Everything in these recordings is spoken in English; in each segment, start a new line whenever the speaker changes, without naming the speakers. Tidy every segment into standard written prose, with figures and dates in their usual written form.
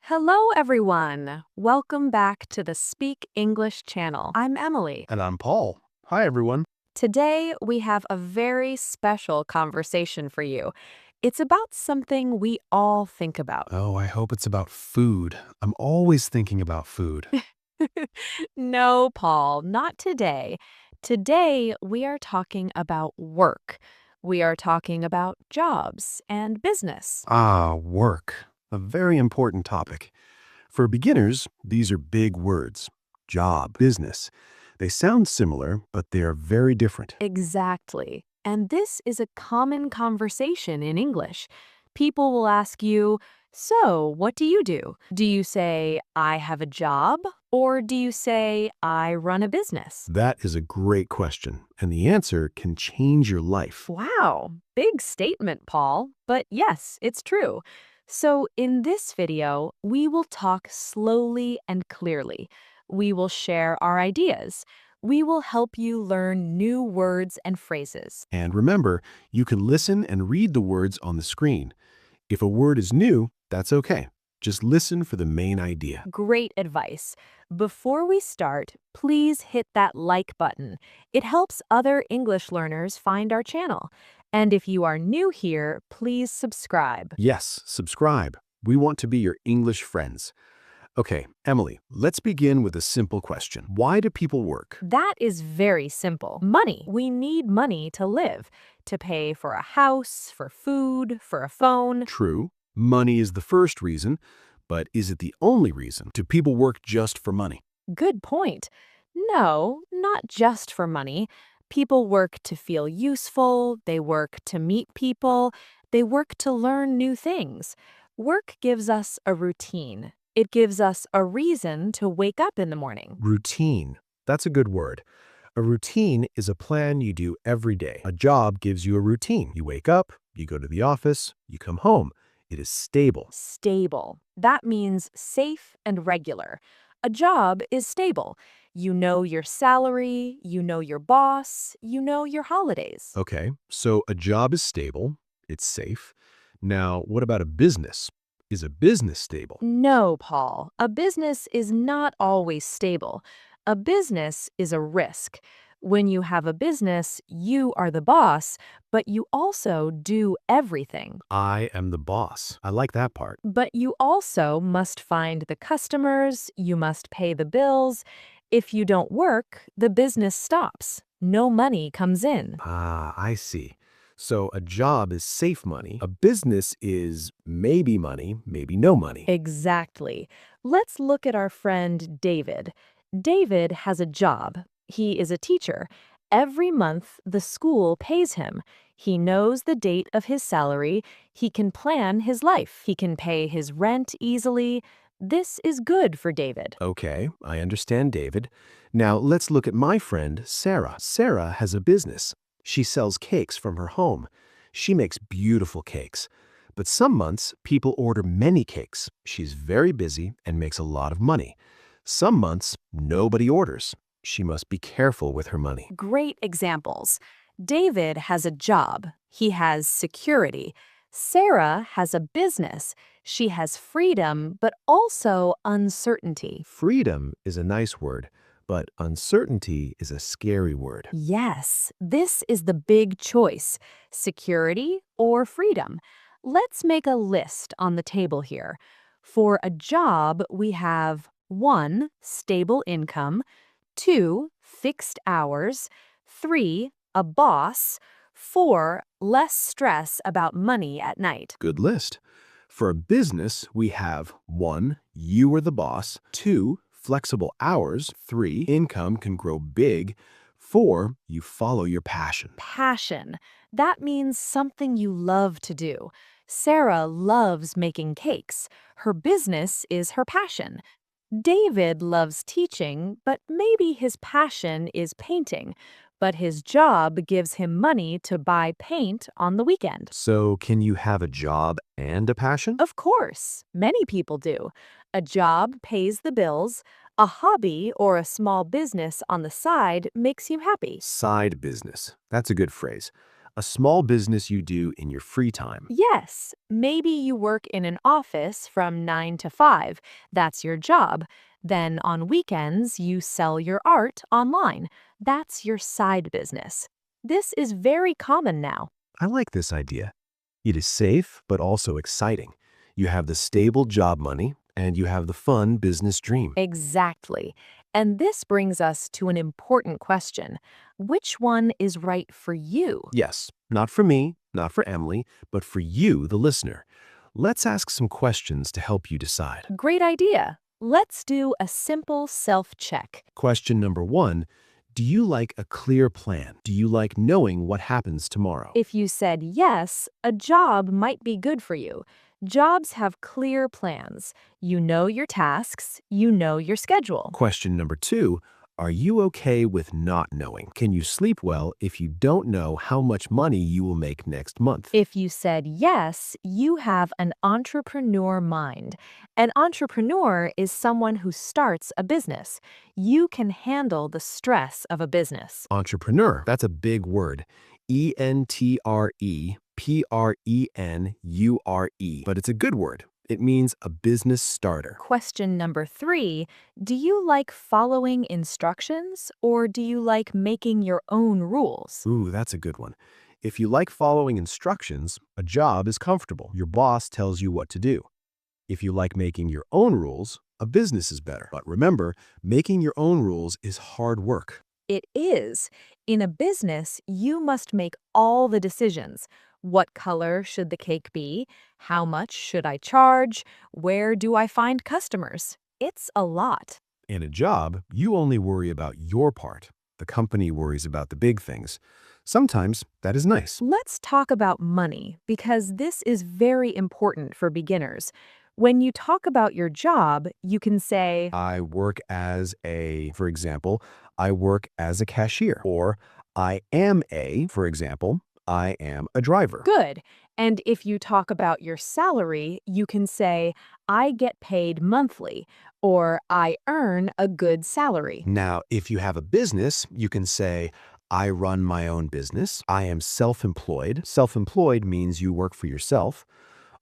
Hello, everyone. Welcome back to the Speak English channel. I'm Emily.
And I'm Paul. Hi, everyone.
Today, we have a very special conversation for you. It's about something we all think about.
Oh, I hope it's about food. I'm always thinking about food.
No, Paul, not today. Today, we are talking about work. We are talking about jobs and business.
Ah, work. A very important topic. For beginners, these are big words. Job, business. They sound similar, but they are very different.
Exactly. And this is a common conversation in English. People will ask you, "So, what do you do?" Do you say, "I have a job?" Or do you say, "I run a business?"
That is a great question, and the answer can change your life.
Wow, big statement, Paul. But yes, it's true. So, in this video, we will talk slowly and clearly. We will share our ideas. We will help you learn new words and phrases.
And remember, you can listen and read the words on the screen. If a word is new, that's okay. Just listen for the main idea.
Great advice. Before we start, please hit that like button. It helps other English learners find our channel. And if you are new here, please subscribe.
Yes, subscribe. We want to be your English friends. Okay, Emily, let's begin with a simple question. Why do people work?
That is very simple. Money. We need money to live, to pay for a house, for food, for a phone.
True, money is the first reason, but is it the only reason? Do people work just for money?
Good point. No, not just for money. People work to feel useful, they work to meet people, they work to learn new things. Work gives us a routine. It gives us a reason to wake up in the morning.
Routine. That's a good word. A routine is a plan you do every day. A job gives you a routine. You wake up, you go to the office, you come home. It is stable.
Stable. That means safe and regular. A job is stable. You know your salary, you know your boss, you know your holidays.
Okay, so a job is stable, it's safe. Now, what about a business? Is a business stable?
No, Paul. A business is not always stable. A business is a risk. When you have a business, you are the boss, but you also do everything.
I am the boss. I like that part.
But you also must find the customers, you must pay the bills. If you don't work, the business stops. No money comes in.
Ah, I see. So a job is safe money. A business is maybe money, maybe no money.
Exactly. Let's look at our friend David. David has a job. He is a teacher. Every month, the school pays him. He knows the date of his salary. He can plan his life. He can pay his rent easily. This is good for David.
Okay, I understand, David. Now let's look at my friend, Sarah. Sarah has a business. She sells cakes from her home. She makes beautiful cakes. But some months, people order many cakes. She's very busy and makes a lot of money. Some months, nobody orders. She must be careful with her money.
Great examples. David has a job. He has security. Sarah has a business. She has freedom, but also uncertainty.
Freedom is a nice word, but uncertainty is a scary word.
Yes, this is the big choice, security or freedom. Let's make a list on the table here. For a job, we have 1. Stable income, 2. Fixed hours, 3. A boss, 4. Less stress about money at night.
Good list. For a business, we have 1. You are the boss. 2. Flexible hours. 3. Income can grow big. 4. You follow your passion.
Passion. That means something you love to do. Sarah loves making cakes. Her business is her passion. David loves teaching, but maybe his passion is painting. But his job gives him money to buy paint on the weekend.
So, can you have a job and a passion?
Of course, many people do. A job pays the bills. A hobby or a small business on the side makes you happy.
Side business. That's a good phrase. A small business you do in your free time.
Yes, Maybe you work in an office from 9 to 5. That's your job. Then on weekends, you sell your art online. That's your side business. This is very common now.
I like this idea. It is safe, but also exciting. You have the stable job money, and you have the fun business dream.
Exactly. And this brings us to an important question. Which one is right for you?
Yes, not for me, not for Emily, but for you, the listener. Let's ask some questions to help you decide.
Great idea. Let's do a simple self-check.
Question number 1, do you like a clear plan? Do you like knowing what happens tomorrow?
If you said yes, a job might be good for you. Jobs have clear plans. You know your tasks, you know your schedule.
Question number 2, are you okay with not knowing? Can you sleep well if you don't know how much money you will make next month?
If you said yes, you have an entrepreneur mind. An entrepreneur is someone who starts a business. You can handle the stress of a business.
Entrepreneur, that's a big word. Entrepreneur, but it's a good word. It means a business starter.
Question number 3, do you like following instructions or do you like making your own rules?
Ooh, that's a good one. If you like following instructions, a job is comfortable. Your boss tells you what to do. If you like making your own rules, a business is better. But remember, making your own rules is hard work.
It is. In a business, you must make all the decisions. What color should the cake be? How much should I charge? Where do I find customers? It's a lot.
In a job, you only worry about your part. The company worries about the big things. Sometimes that is nice.
Let's talk about money because this is very important for beginners. When you talk about your job, you can say,
I work as for example, I work as a cashier. Or for example, I am a driver.
good. And if you talk about your salary, you can say, I get paid monthly, or I earn a good salary.
Now, if you have a business, you can say, I run my own business. I am self-employed. Self-employed means you work for yourself.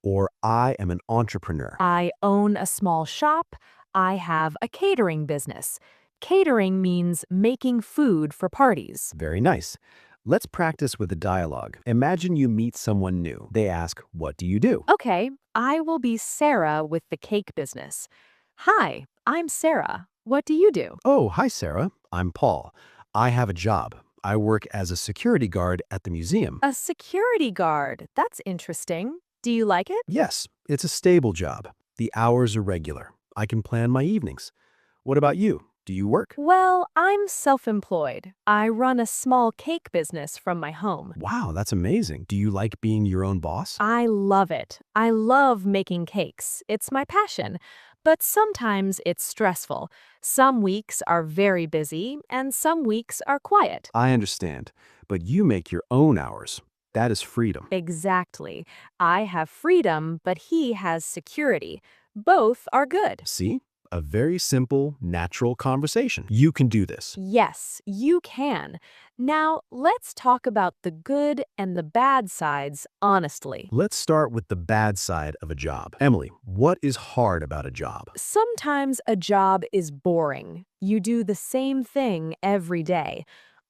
Or I am an entrepreneur.
I own a small shop. I have a catering business. Catering means making food for parties.
Very nice. Let's practice with a dialogue. Imagine you meet someone new. They ask, what do you do?
Okay, I will be Sarah with the cake business. Hi, I'm Sarah. What do you do?
Oh, hi, Sarah. I'm Paul. I have a job. I work as a security guard at the museum.
A security guard. That's interesting. Do you like it?
Yes, it's a stable job. The hours are regular. I can plan my evenings. What about you? Do you work?
Well, I'm self-employed. I run a small cake business from my home.
Wow, that's amazing. Do you like being your own boss?
I love it. I love making cakes. It's my passion. But sometimes it's stressful. Some weeks are very busy and some weeks are quiet.
I understand, but you make your own hours. That is freedom.
Exactly. I have freedom, but he has security. Both are good.
See? A very simple, natural conversation. You can do this.
Yes, you can. Now, let's talk about the good and the bad sides honestly.
Let's start with the bad side of a job. Emily, what is hard about a job?
Sometimes a job is boring. You do the same thing every day.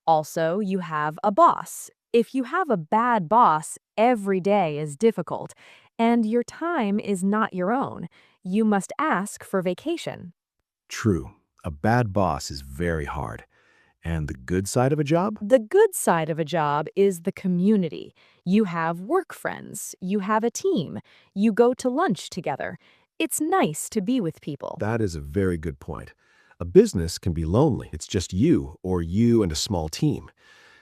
Also, you have a boss. If you have a bad boss, every day is difficult, and your time is not your own. You must ask for vacation.
True. A bad boss is very hard. And the good side of a job?
The good side of a job is the community. You have work friends. You have a team. You go to lunch together. It's nice to be with people.
That is a very good point. A business can be lonely. It's just you or you and a small team.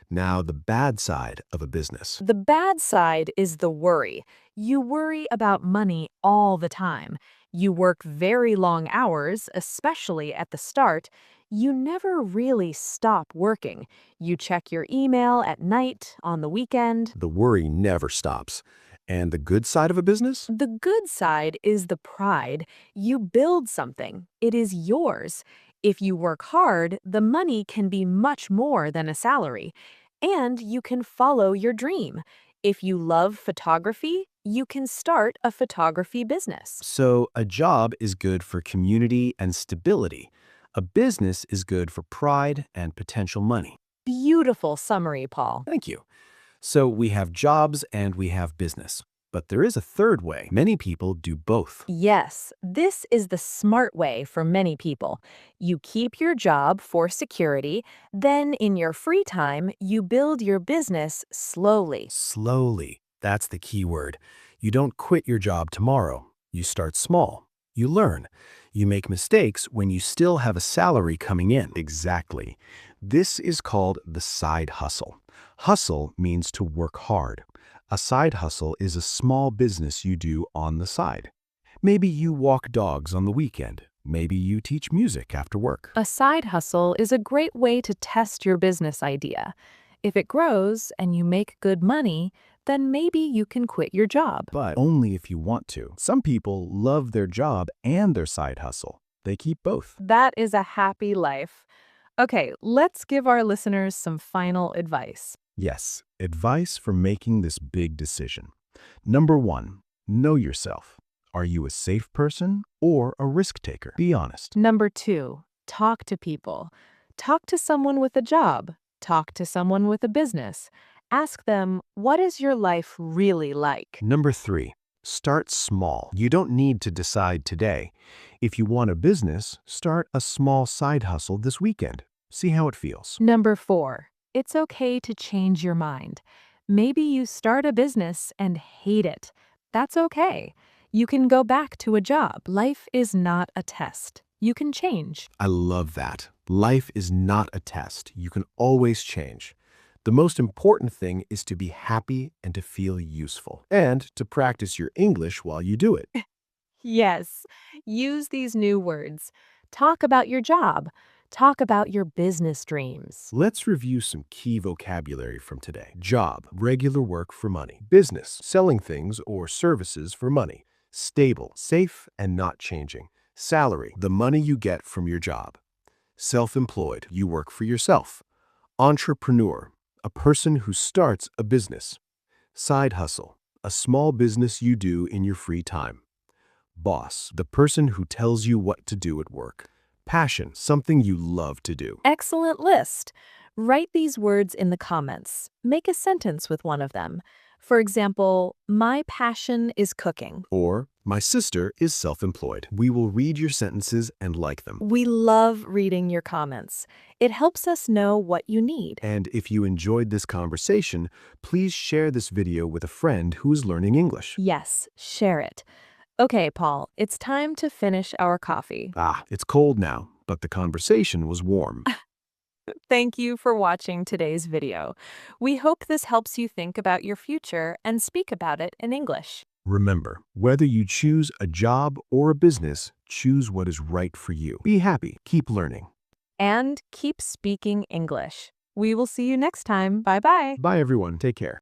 Now, the bad side of a business.
The bad side is the worry. You worry about money all the time. You work very long hours, especially at the start. You never really stop working. You check your email at night, on the weekend.
The worry never stops. And the good side of a business?
The good side is the pride. You build something. It is yours. If you work hard, the money can be much more than a salary. And you can follow your dream. If you love photography, you can start a photography business.
So, a job is good for community and stability. A business is good for pride and potential money.
Beautiful summary, Paul.
Thank you. So, we have jobs and we have business. But there is a third way. Many people do both.
Yes, this is the smart way for many people. You keep your job for security, then in your free time, you build your business slowly.
Slowly. That's the key word. You don't quit your job tomorrow. You start small. You learn. You make mistakes when you still have a salary coming in. Exactly. This is called the side hustle. Hustle means to work hard. A side hustle is a small business you do on the side. Maybe you walk dogs on the weekend. Maybe you teach music after work.
A side hustle is a great way to test your business idea. If it grows and you make good money, then maybe you can quit your job.
But only if you want to. Some people love their job and their side hustle. They keep both.
That is a happy life. Okay, let's give our listeners some final advice.
Yes, advice for making this big decision. Number 1, know yourself. Are you a safe person or a risk taker? Be honest.
Number 2, talk to people. Talk to someone with a job. Talk to someone with a business. Ask them, what is your life really like?
Number 3, start small. You don't need to decide today. If you want a business, start a small side hustle this weekend. See how it feels.
Number 4, it's okay to change your mind. Maybe you start a business and hate it. That's okay. You can go back to a job. Life is not a test. You can change.
I love that. Life is not a test. You can always change. The most important thing is to be happy and to feel useful, and to practice your English while you do it.
Yes, use these new words. Talk about your job. Talk about your business dreams.
Let's review some key vocabulary from today. Job, regular work for money. Business, selling things or services for money. Stable, safe and not changing. Salary, the money you get from your job. Self-employed, you work for yourself. Entrepreneur, a person who starts a business. Side hustle, a small business you do in your free time. Boss, the person who tells you what to do at work. Passion, something you love to do.
Excellent list. Write these words in the comments. Make a sentence with one of them. For example, my passion is cooking.
Or, my sister is self-employed. We will read your sentences and like them.
We love reading your comments. It helps us know what you need.
And if you enjoyed this conversation, please share this video with a friend who is learning English.
Yes, share it. Okay, Paul, it's time to finish our coffee.
It's cold now, but the conversation was warm.
Thank you for watching today's video. We hope this helps you think about your future and speak about it in English.
Remember, whether you choose a job or a business, choose what is right for you. Be happy, keep learning.
And keep speaking English. We will see you next time. Bye-bye.
Bye everyone, take care.